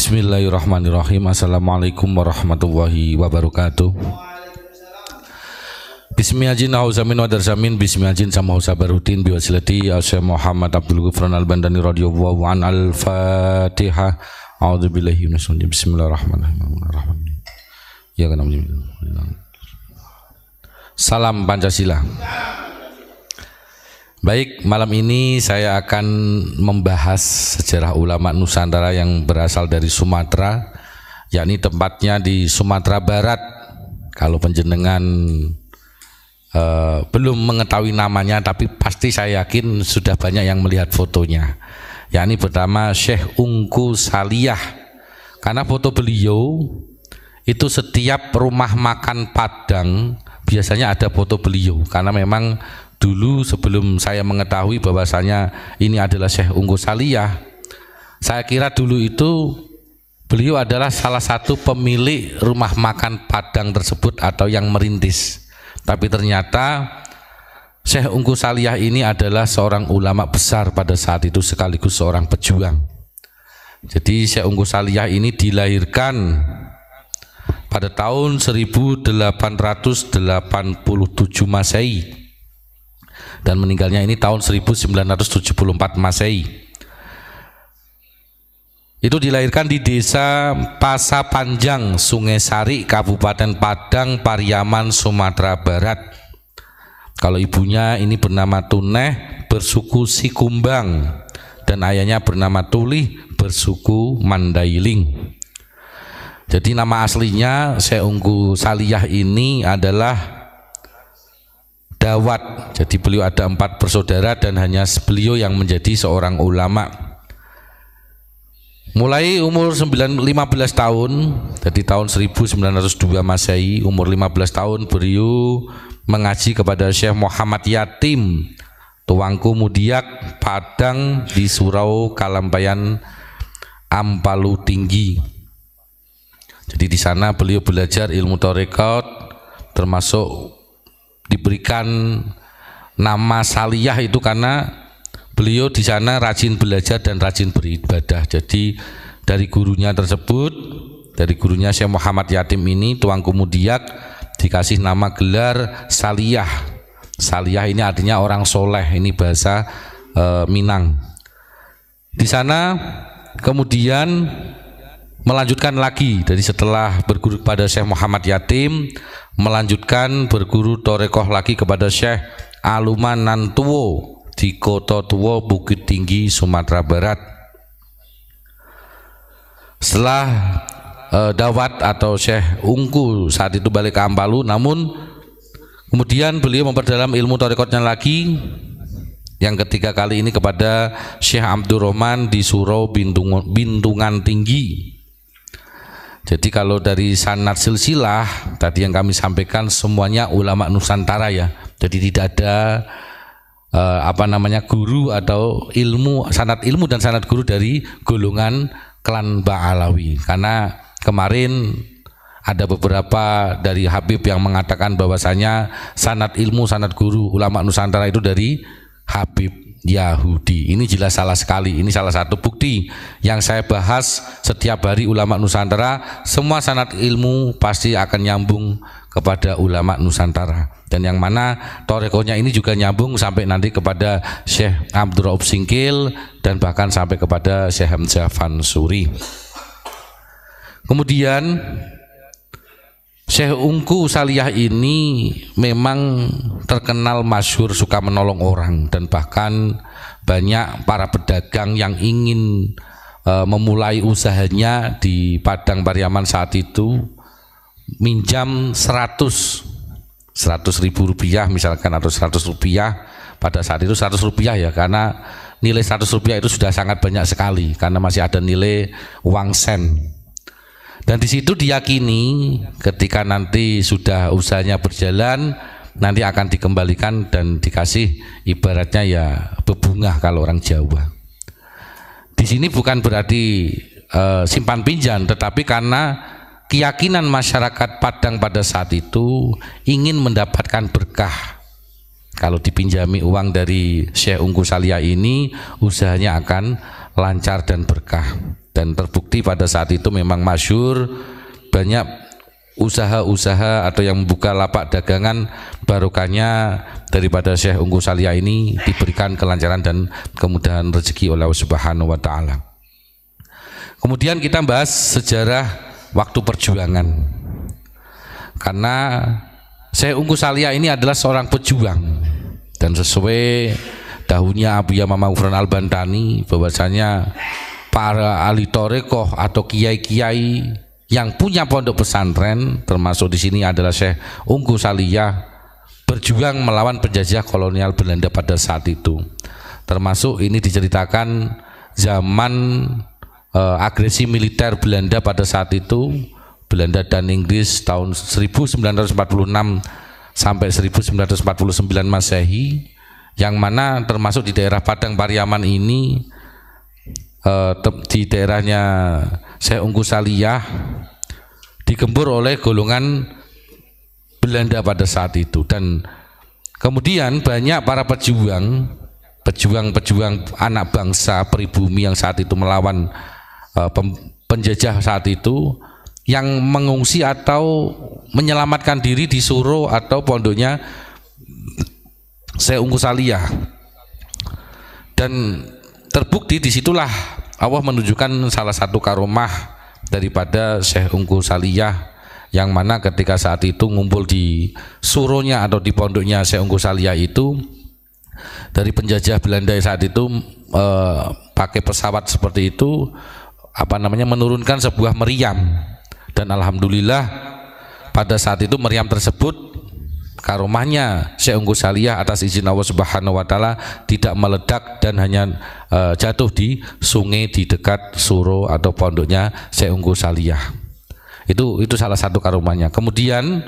Bismillahirrahmanirrahim. Assalamualaikum warahmatullahi wabarakatuh. Bismillahirrahmanirrahim. Hauzamin wa darzamin. Bismillahirrahmanirrahim. Sama Husabaruddin biwasilati Syekh Muhammad Abdul Ghufran Al-Bandani radhiyallahu an. Al-Fatihah. A'udzubillahi minasyaitonir rajim. Bismillahirrahmanirrahim. Ya kan. Salam Pancasila. Baik, malam ini saya akan membahas sejarah ulama Nusantara yang berasal dari Sumatera, yakni tempatnya di Sumatera Barat. Kalau penjenengan belum mengetahui namanya, tapi pasti saya yakin sudah banyak yang melihat fotonya, yakni pertama Syekh Ungku Saliyah. Karena foto beliau itu setiap rumah makan Padang biasanya ada foto beliau, karena memang dulu sebelum saya mengetahui bahwasanya ini adalah Syekh Ungku Saliyah, saya kira dulu itu beliau adalah salah satu pemilik rumah makan Padang tersebut atau yang merintis. Tapi ternyata Syekh Ungku Saliyah ini adalah seorang ulama besar pada saat itu sekaligus seorang pejuang. Jadi Syekh Ungku Saliyah ini dilahirkan pada tahun 1887 Masehi dan meninggalnya ini tahun 1974 Masehi. Itu dilahirkan di desa Pasapanjang, Sungai Sari, Kabupaten Padang, Pariaman, Sumatera Barat. Kalau ibunya ini bernama Tuneh, bersuku Sikumbang, dan ayahnya bernama Tulih, bersuku Mandailing. Jadi nama aslinya Syekh Ungku Saliyah ini adalah Dawat. Jadi beliau ada 4 bersaudara dan hanya beliau yang menjadi seorang ulama. Mulai umur 15 tahun, jadi tahun 1902 Masehi, umur 15 tahun beliau mengaji kepada Syekh Muhammad Yatim, Tuangku Mudiak, Padang di Surau Kalampayan, Ampalu Tinggi. Jadi di sana beliau belajar ilmu tarekat, termasuk diberikan nama Saliyah itu karena beliau di sana rajin belajar dan rajin beribadah. Jadi dari gurunya tersebut, dari gurunya Syekh Muhammad Yatim ini, Tuangku Mudiak, dikasih nama gelar Saliyah. Saliyah ini artinya orang soleh, ini bahasa Minang. Di sana kemudian melanjutkan lagi, dari setelah berguru kepada Syekh Muhammad Yatim, melanjutkan berguru torekoh lagi kepada Syekh Aluman Nantuwo di Kota Tuwo, Bukit Tinggi, Sumatera Barat. Setelah Dawat atau Syekh Ungku saat itu balik ke Ampalu, namun kemudian beliau memperdalam ilmu torekotnya lagi, yang ketiga kali ini kepada Syekh Abdurrahman di Surau Bintungan Tinggi. Jadi kalau dari sanad silsilah tadi yang kami sampaikan semuanya ulama Nusantara ya. Jadi tidak ada guru atau ilmu, sanad ilmu dan sanad guru dari golongan klan Ba'alawi. Karena kemarin ada beberapa dari Habib yang mengatakan bahwasanya sanad ilmu, sanad guru ulama Nusantara itu dari Habib Yahudi. Ini jelas salah sekali. Ini salah satu bukti yang saya bahas setiap hari ulama Nusantara. Semua sanad ilmu pasti akan nyambung kepada ulama Nusantara, dan yang mana torekonya ini juga nyambung sampai nanti kepada Syekh Abdul Rauf Singkil dan bahkan sampai kepada Syekh Hamzah Fansuri. Kemudian Syekh Ungku Saliyah ini memang terkenal masyhur suka menolong orang, dan bahkan banyak para pedagang yang ingin memulai usahanya di Padang Pariaman saat itu minjam 100.000 rupiah misalkan, atau 100 rupiah. Pada saat itu 100 rupiah ya, karena nilai 100 rupiah itu sudah sangat banyak sekali karena masih ada nilai uang sen. Dan di situ diyakini ketika nanti sudah usahanya berjalan, nanti akan dikembalikan dan dikasih ibaratnya ya bebungah kalau orang Jawa. Di sini bukan berarti simpan pinjam, tetapi karena keyakinan masyarakat Padang pada saat itu ingin mendapatkan berkah. Kalau dipinjami uang dari Syekh Ungku Saliyah ini, usahanya akan lancar dan berkah. dan terbukti pada saat itu memang masyhur banyak usaha-usaha atau yang membuka lapak dagangan barokahnya daripada Syekh Unggu Saliyah ini diberikan kelancaran dan kemudahan rezeki oleh Allah Subhanahu wa taala. Kemudian kita bahas sejarah waktu perjuangan. Karena Syekh Unggu Saliyah ini adalah seorang pejuang dan sesuai dahulunya Abu Yamamah Ghufran Al-Bantani bahwasanya para ahli thariqah atau kiai-kiai yang punya pondok pesantren termasuk di sini adalah Syekh Unggu Saliyah berjuang melawan penjajah kolonial Belanda pada saat itu. Termasuk ini diceritakan zaman agresi militer Belanda pada saat itu, Belanda dan Inggris tahun 1946 sampai 1949 Masehi, yang mana termasuk di daerah Padang Pariaman ini di daerahnya Syekh Unggu Saliyah digempur oleh golongan Belanda pada saat itu. Dan kemudian banyak para pejuang anak bangsa pribumi yang saat itu melawan penjajah saat itu yang mengungsi atau menyelamatkan diri di Suro atau pondoknya Syekh Unggu Saliyah. Dan terbukti disitulah Allah menunjukkan salah satu karomah daripada Syekh Unggu Saliyah, yang mana ketika saat itu ngumpul di suronya atau di pondoknya Syekh Unggu Saliyah itu, dari penjajah Belanda saat itu pakai pesawat seperti itu menurunkan sebuah meriam, dan alhamdulillah pada saat itu meriam tersebut karomahnya Syekh Unggu Saliyah atas izin Allah Subhanahu wa taala tidak meledak dan hanya jatuh di sungai di dekat suro atau pondoknya Syekh Unggu Saliyah. Itu salah satu karomahnya. Kemudian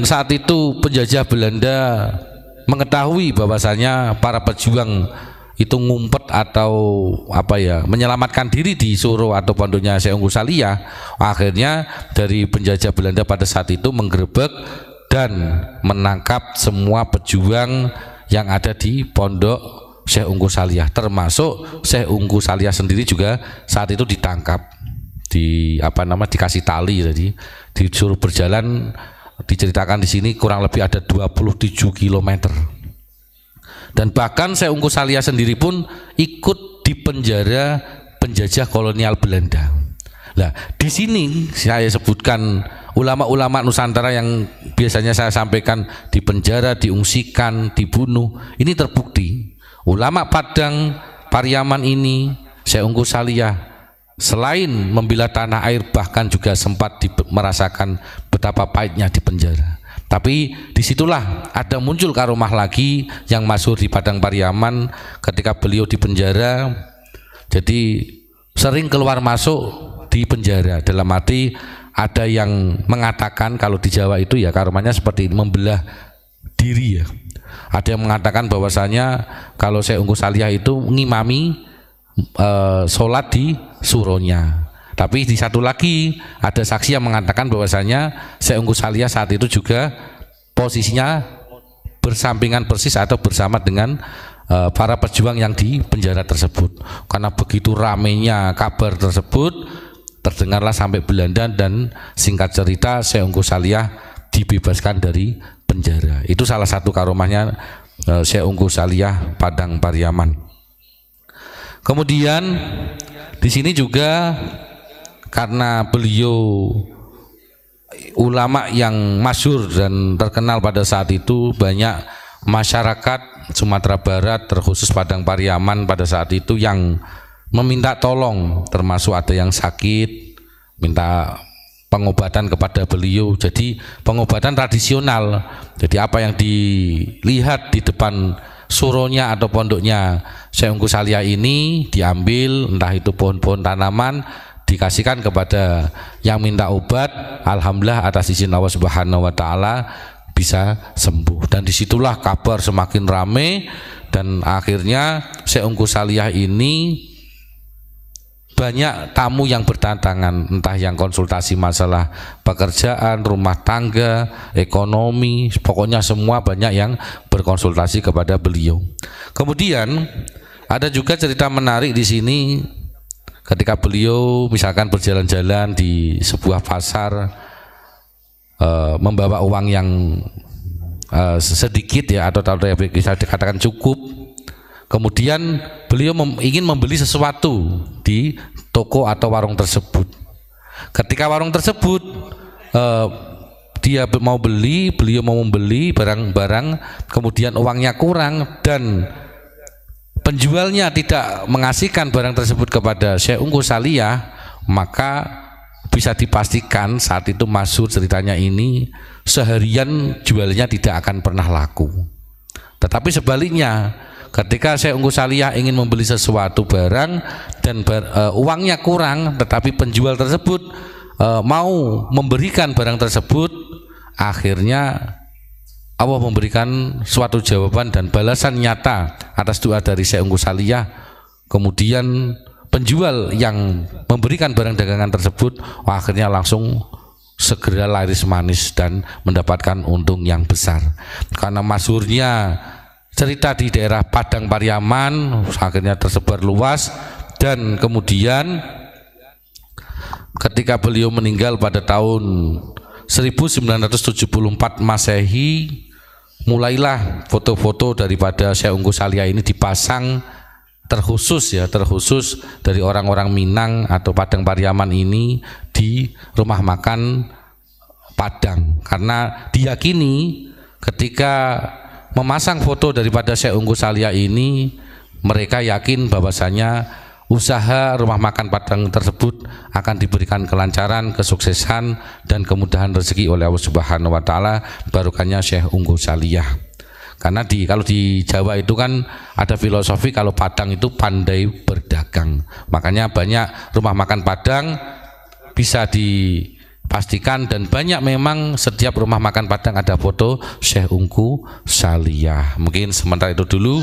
saat itu penjajah Belanda mengetahui bahwasanya para pejuang itu ngumpet atau menyelamatkan diri di suro atau pondoknya Syekh Unggu Saliyah, akhirnya dari penjajah Belanda pada saat itu menggerebek dan menangkap semua pejuang yang ada di pondok Syekh Unggu Saliyah, termasuk Syekh Unggu Saliyah sendiri juga saat itu ditangkap, dikasih tali, jadi disuruh berjalan, diceritakan di sini kurang lebih ada 27 km. Dan bahkan Syekh Unggu Saliyah sendiri pun ikut di penjara penjajah kolonial Belanda. Nah, di sini saya sebutkan ulama-ulama Nusantara yang biasanya saya sampaikan di penjara, diungsikan, dibunuh. Ini terbukti. Ulama Padang Pariaman ini, Syekh Unggu Saliyah, selain membela tanah air bahkan juga sempat merasakan betapa pahitnya di penjara. Tapi disitulah ada muncul karomah lagi yang masyhur di Padang Pariaman ketika beliau di penjara. Jadi sering keluar masuk di penjara, dalam arti ada yang mengatakan kalau di Jawa itu ya karomahnya seperti membelah diri ya. Ada yang mengatakan bahwasanya kalau Syekh Unggu Saliyah itu ngimami sholat di suronya. Tapi di satu lagi ada saksi yang mengatakan bahwasanya Syekh Unggu Saliyah saat itu juga posisinya bersampingan persis atau bersama dengan para pejuang yang di penjara tersebut. Karena begitu ramainya kabar tersebut, terdengarlah sampai Belanda dan singkat cerita Syekh Unggu Saliyah dibebaskan dari penjara. Itu salah satu karomahnya Syekh Unggu Saliyah Padang Pariaman. Kemudian di sini juga karena beliau ulama yang masyhur dan terkenal pada saat itu, banyak masyarakat Sumatera Barat terkhusus Padang Pariaman pada saat itu yang meminta tolong, termasuk ada yang sakit minta pengobatan kepada beliau. Jadi pengobatan tradisional. Jadi apa yang dilihat di depan suronya atau pondoknya Syekh Unggu Saliyah ini diambil, entah itu pohon-pohon tanaman, dikasihkan kepada yang minta obat. Alhamdulillah atas izin Allah Subhanahu wa taala bisa sembuh. Dan disitulah kabar semakin ramai dan akhirnya Syekh Unggu Saliyah ini banyak tamu yang berdatangan, entah yang konsultasi masalah pekerjaan, rumah tangga, ekonomi, pokoknya semua banyak yang berkonsultasi kepada beliau. Kemudian ada juga cerita menarik di sini ketika beliau misalkan berjalan-jalan di sebuah pasar, membawa uang yang sedikit ya, atau bisa dikatakan cukup, kemudian beliau ingin membeli sesuatu di toko atau warung tersebut. Ketika warung tersebut dia mau beli, beliau mau membeli barang-barang, kemudian uangnya kurang dan penjualnya tidak mengasihkan barang tersebut kepada Syekh Unggul Saliyah, maka bisa dipastikan saat itu masyhur ceritanya ini, seharian jualnya tidak akan pernah laku. Tetapi sebaliknya, ketika Syekh Unggul Saliyah ingin membeli sesuatu barang dan uangnya kurang, tetapi penjual tersebut mau memberikan barang tersebut, akhirnya Allah memberikan suatu jawaban dan balasan nyata atas doa dari Syekh Unggul Saliyah. Kemudian penjual yang memberikan barang dagangan tersebut akhirnya langsung segera laris manis dan mendapatkan untung yang besar. Karena masyhurnya cerita di daerah Padang Pariaman akhirnya tersebar luas, dan kemudian ketika beliau meninggal pada tahun 1974 Masehi, mulailah foto-foto daripada Syekh Unggul Saliyah ini dipasang terkhusus dari orang-orang Minang atau Padang Pariaman ini di rumah makan Padang, karena diyakini ketika memasang foto daripada Syekh Unggul Saliyah ini, mereka yakin bahwasanya usaha rumah makan Padang tersebut akan diberikan kelancaran, kesuksesan dan kemudahan rezeki oleh Allah Subhanahu wa taala, barokahnya Syekh Unggul Saliyah. Karena kalau di Jawa itu kan ada filosofi kalau Padang itu pandai berdagang, makanya banyak rumah makan Padang bisa dipastikan, dan banyak memang setiap rumah makan Padang ada foto Syekh Unggul Saliyah. Mungkin sementara itu dulu,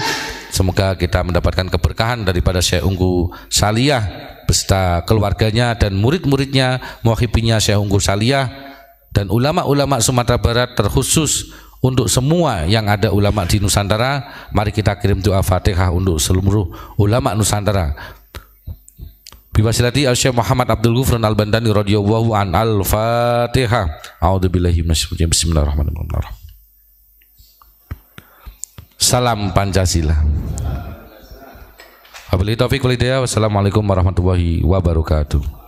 semoga kita mendapatkan keberkahan daripada Syekh Unggul Saliyah beserta keluarganya dan murid-muridnya, muwahhibinnya Syekh Unggul Saliyah, dan ulama-ulama Sumatera Barat, terkhusus untuk semua yang ada ulama di Nusantara. Mari kita kirim doa Fatihah untuk seluruh ulama Nusantara. Biwasilati Syekh Muhammad Abdul Ghufran Al-Bandani radhiyallahu an. Al-Fatihah. A'udzubillahi minasyaitonir rajim. Bismillahirrahmanirrahim. Salam Pancasila. Wabillahi taufiq wal hidayah. Wassalamualaikum warahmatullahi wabarakatuh.